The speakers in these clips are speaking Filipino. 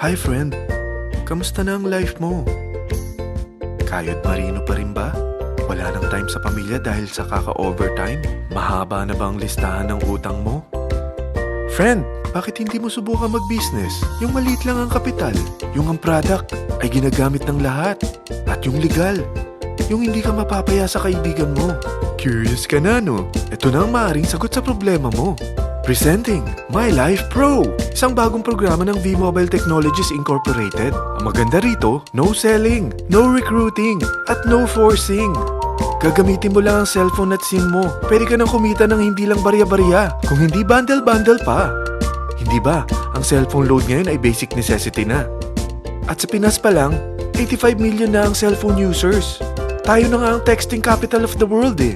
Hi friend, kamusta na ang life mo? Kayod marino pa rin ba? Wala nang time sa pamilya dahil sa kaka-overtime? Mahaba na ba ang listahan ng utang mo? Friend, bakit hindi mo subukan mag-business? Yung maliit lang ang kapital, yung ang product ay ginagamit ng lahat, at yung legal, yung hindi ka mapapaya sa kaibigan mo. Curious ka na, no? Ito na ang maaaring sagot sa problema mo. Presenting My Life Pro, isang bagong programa ng V-Mobile Technologies Incorporated. Ang maganda rito, no selling, no recruiting, at no forcing. Gagamitin mo lang ang cellphone at SIM mo. Pwede ka nang kumita ng hindi lang barya-barya, kung hindi bundle-bundle pa. Hindi ba, ang cellphone load ngayon ay basic necessity na. At sa Pinas pa lang, 85 million na ang cellphone users. Tayo na nga ang texting capital of the world eh.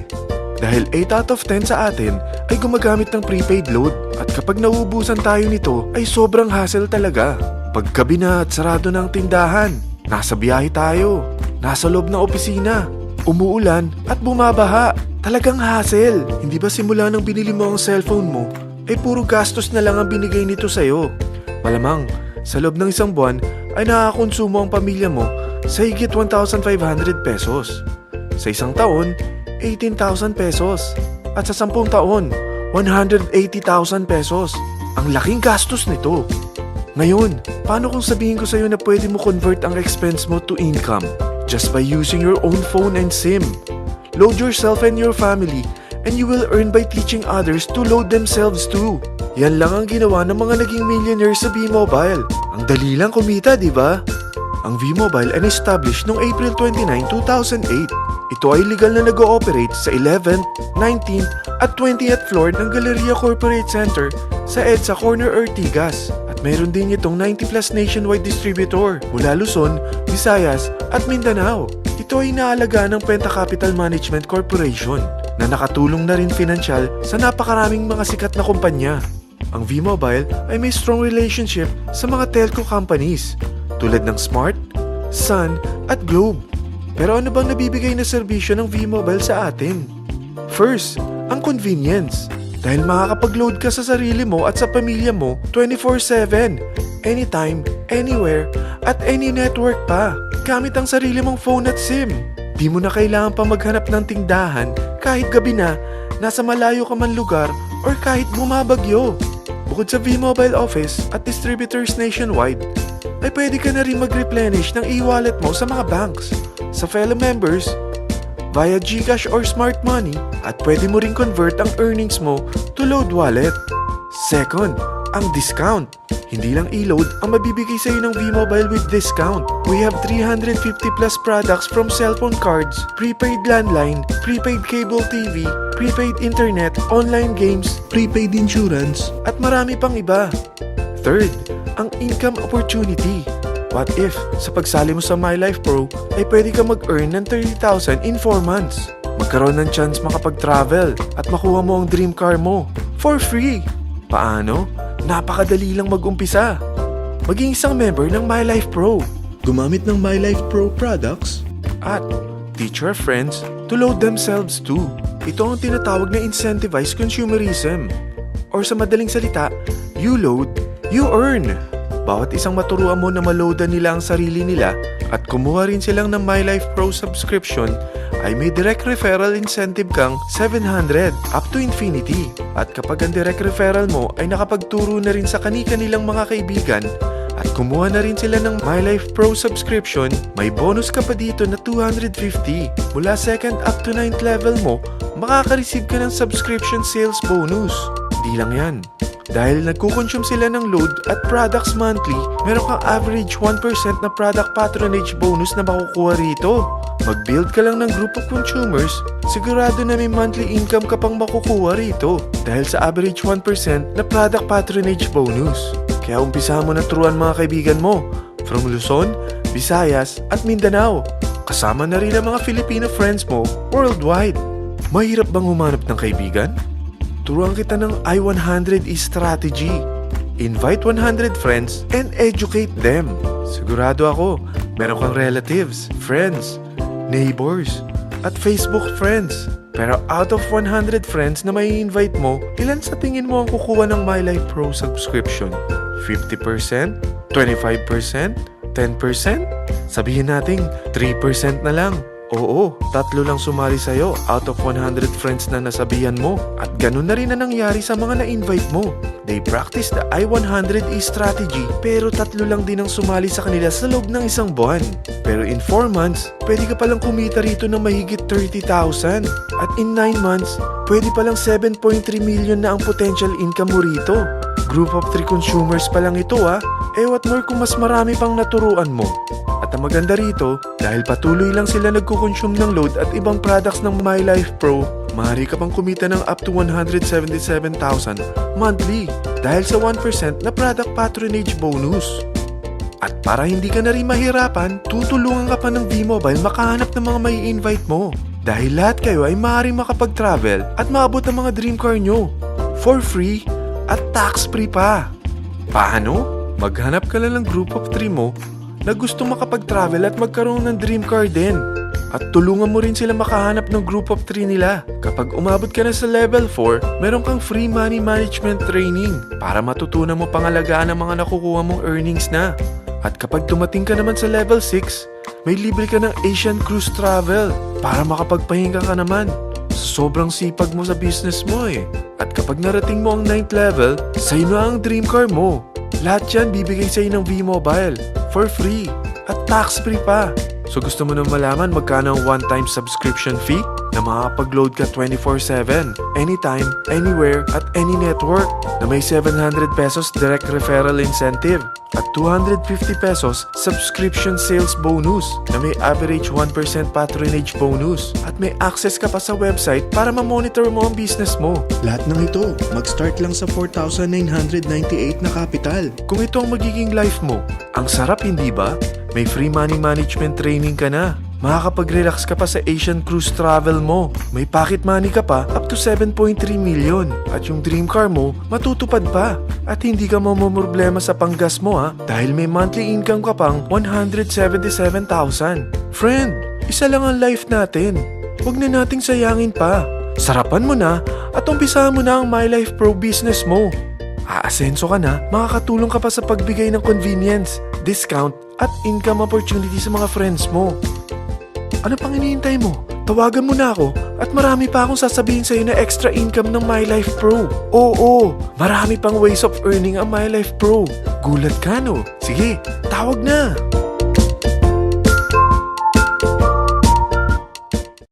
Dahil 8 out of 10 sa atin ay gumagamit ng prepaid load. At kapag nauubusan tayo nito ay sobrang hassle talaga. Paggabi na at sarado ng tindahan, nasa biyahe tayo, nasa loob ng opisina, umuulan at bumabaha. Talagang hassle. Hindi ba simula nang binili mo ang cellphone mo, ay puro gastos na lang ang binigay nito sa'yo? Malamang, sa loob ng isang buwan ay nakakakonsumo ang pamilya mo sa higit 1,500 pesos. Sa isang taon, 18,000 pesos. At sa 10 taon, 180,000 pesos. Ang laking gastos nito. Ngayon, paano kung sabihin ko sa'yo na pwede mo convert ang expense mo to income just by using your own phone and SIM? Load yourself and your family and you will earn by teaching others to load themselves too. Yan lang ang ginawa ng mga naging millionaires sa V-Mobile. Ang dali lang kumita, di ba? Ang V-Mobile ay established noong April 29, 2008. Ito ay legal na nag-ooperate sa 11th, 19th at 20th floor ng Galleria Corporate Center sa EDSA Corner Ortigas. At mayroon din itong 90 plus nationwide distributor mula Luzon, Visayas at Mindanao. Ito ay inaalagaan ng Penta Capital Management Corporation na nakatulong na rin pinansyal sa napakaraming mga sikat na kumpanya. Ang V-Mobile ay may strong relationship sa mga telco companies tulad ng Smart, Sun at Globe. Pero ano bang nabibigay na serbisyo ng V-Mobile sa atin? First, ang convenience. Dahil makakapag-load ka sa sarili mo at sa pamilya mo 24/7, anytime, anywhere, at any network pa. Gamit ang sarili mong phone at SIM. Di mo na kailangan pa maghanap ng tindahan kahit gabi na, nasa malayo ka man lugar, or kahit bumabagyo. Bukod sa V-Mobile office at distributors nationwide, ay pwede ka na rin mag-replenish ng e-wallet mo sa mga banks, sa fellow members, via GCash or Smart Money, at pwede mo rin convert ang earnings mo to load wallet. Second, ang discount. Hindi lang e-load ang mabibigay sa iyo ng V-Mobile with discount. We have 350 plus products from cellphone cards, prepaid landline, prepaid cable TV, prepaid internet, online games, prepaid insurance, at marami pang iba. Third, ang income opportunity. What if, sa pagsali mo sa My Life Pro, ay pwede ka mag-earn ng 30,000 in 4 months? Magkaroon ng chance makapag-travel at makuha mo ang dream car mo for free. Paano? Napakadali lang mag-umpisa. Maging isang member ng My Life Pro. Gumamit ng My Life Pro products at teach your friends to load themselves too. Ito ang tinatawag na incentivized consumerism. Or sa madaling salita, you load, you earn. Bawat isang maturuan mo na maloadan nila ang sarili nila at kumuha rin silang ng My Life Pro subscription ay may direct referral incentive kang 700 up to infinity. At kapag ang direct referral mo ay nakapagturo na rin sa kani-kanilang mga kaibigan at kumuha na rin sila ng My Life Pro subscription, may bonus ka pa dito na 250. Mula 2nd up to 9th level mo, makaka-receive ka ng subscription sales bonus. Di lang yan. Dahil nagkukonsume sila ng load at products monthly, meron kang average 1% na product patronage bonus na makukuha rito. Mag-build ka lang ng group of consumers, sigurado na may monthly income ka pang makukuha rito dahil sa average 1% na product patronage bonus. Kaya umpisahan mo na turuan mga kaibigan mo from Luzon, Visayas at Mindanao. Kasama na rin ang mga Filipino friends mo worldwide. Mahirap bang humanap ng kaibigan? Turuan kita ng I-100 strategy. Invite 100 friends and educate them. Sigurado ako, meron kang relatives, friends, neighbors, at Facebook friends. Pero out of 100 friends na may invite mo, ilan sa tingin mo ang kukuha ng My Life Pro subscription? 50%? 25%? 10%? Sabihin nating 3% na lang. Oo, 3 lang sumali sa'yo out of 100 friends na nasabihan mo. At ganun na rin na nangyari sa mga na-invite mo. They practice the I-100E strategy pero 3 lang din ang sumali sa kanila sa loob ng isang buwan. Pero in 4 months, pwede ka palang kumita rito ng mahigit 30,000. At in 9 months, pwede palang 7.3 million na ang potential income mo rito. Group of 3 consumers pa lang ito what more kung mas marami pang naturuan mo. At ang maganda rito, dahil patuloy lang sila nagkukonsume ng load at ibang products ng MyLife Pro, maaari ka pang kumita ng up to 177,000 monthly dahil sa 1% na product patronage bonus. At para hindi ka na rin mahirapan, tutulungan ka pa ng V-Mobile makahanap ng mga may invite mo. Dahil lahat kayo ay maaaring makapag-travel at maabot ang mga dream car nyo for free at tax-free pa. Paano? Maghanap ka lang ng group of 3 mo na gusto makapag-travel at magkaroon ng dream car din. At tulungan mo rin sila makahanap ng group of 3 nila. Kapag umabot ka na sa level 4, meron kang free money management training para matutunan mo pangalagaan ang mga nakukuha mong earnings na. At kapag dumating ka naman sa level 6, may libre ka ng Asian Cruise Travel para makapagpahinga ka naman. Sobrang sipag mo sa business mo At kapag narating mo ang 9th level, sa'yo na ang dream car mo. Lahat yan bibigay sa'yo ng V-Mobile for free at tax-free pa. So gusto mo nang malaman magkano ang one-time subscription fee na makakapag-load ka 24/7, anytime, anywhere, at any network na may 700 pesos direct referral incentive at 250 pesos subscription sales bonus na may average 1% patronage bonus at may access ka pa sa website para ma-monitor mo ang business mo. Lahat ng ito, mag-start lang sa 4,998 na capital. Kung ito ang magiging life mo, ang sarap hindi ba? May free money management training ka na. Makakapag-relax ka pa sa Asian Cruise Travel mo. May pocket money ka pa up to 7.3 million. At yung dream car mo, matutupad pa. At hindi ka mamumroblema sa panggas mo dahil may monthly income ka pang 177,000. Friend, isa lang ang life natin. Huwag na nating sayangin pa. Sarapan mo na at umpisahan mo na ang MyLife Pro business mo. Aasenso ka na, makakatulong ka pa sa pagbigay ng convenience, discount, at income opportunity sa mga friends mo. Ano pang hinihintay mo? Tawagan mo na ako at marami pa akong sasabihin sa'yo na extra income ng MyLife Pro. Oo, marami pang ways of earning ang MyLife Pro. Gulat ka no? Sige, tawag na!